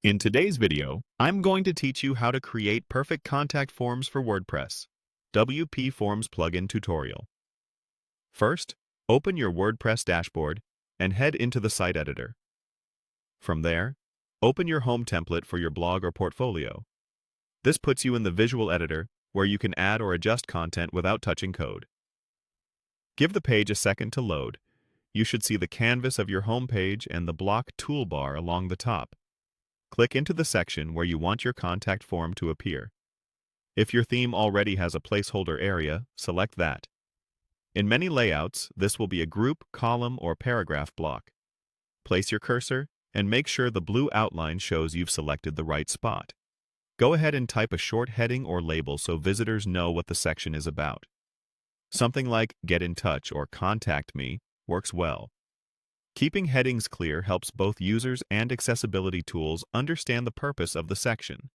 In today's video, I'm going to teach you how to create perfect contact forms for WordPress. WPForms plugin tutorial. First, open your WordPress dashboard and head into the site editor. From there, open your home template for your blog or portfolio. This puts you in the visual editor where you can add or adjust content without touching code. Give the page a second to load. You should see the canvas of your home page and the block toolbar along the top. Click into the section where you want your contact form to appear. If your theme already has a placeholder area, select that. In many layouts, this will be a group, column, or paragraph block. Place your cursor and make sure the blue outline shows you've selected the right spot. Go ahead and type a short heading or label so visitors know what the section is about. Something like "Get in touch" or "Contact me" works well. Keeping headings clear helps both users and accessibility tools understand the purpose of the section.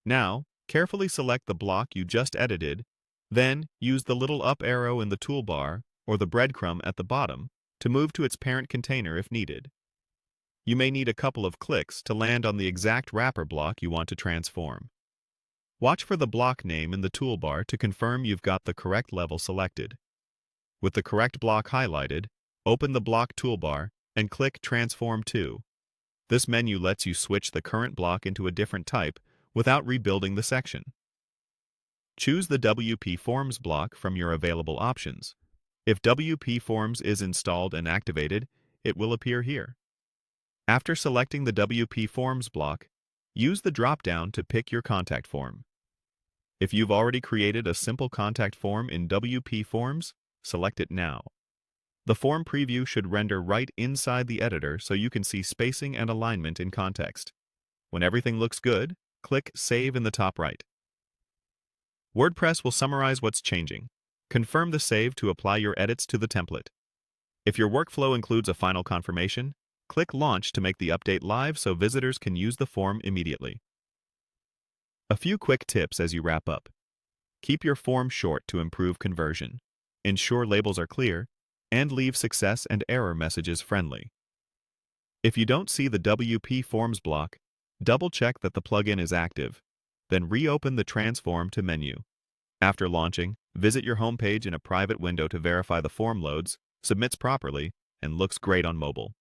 Now, carefully select the block you just edited, then use the little up arrow in the toolbar or the breadcrumb at the bottom to move to its parent container if needed. You may need a couple of clicks to land on the exact wrapper block you want to transform. Watch for the block name in the toolbar to confirm you've got the correct level selected. With the correct block highlighted, open the block toolbar and click Transform to. This menu lets you switch the current block into a different type without rebuilding the section. Choose the WPForms block from your available options. If WPForms is installed and activated, it will appear here. After selecting the WPForms block, use the drop-down to pick your contact form. If you've already created a simple contact form in WPForms, select it now. The form preview should render right inside the editor so you can see spacing and alignment in context. When everything looks good, click Save in the top right. WordPress will summarize what's changing. Confirm the save to apply your edits to the template. If your workflow includes a final confirmation, click Launch to make the update live so visitors can use the form immediately. A few quick tips as you wrap up. Keep your form short to improve conversion. Ensure labels are clear, and leave success and error messages friendly. If you don't see the WPForms block, double-check that the plugin is active, then reopen the Transform to menu. After launching, visit your home page in a private window to verify the form loads, submits properly, and looks great on mobile.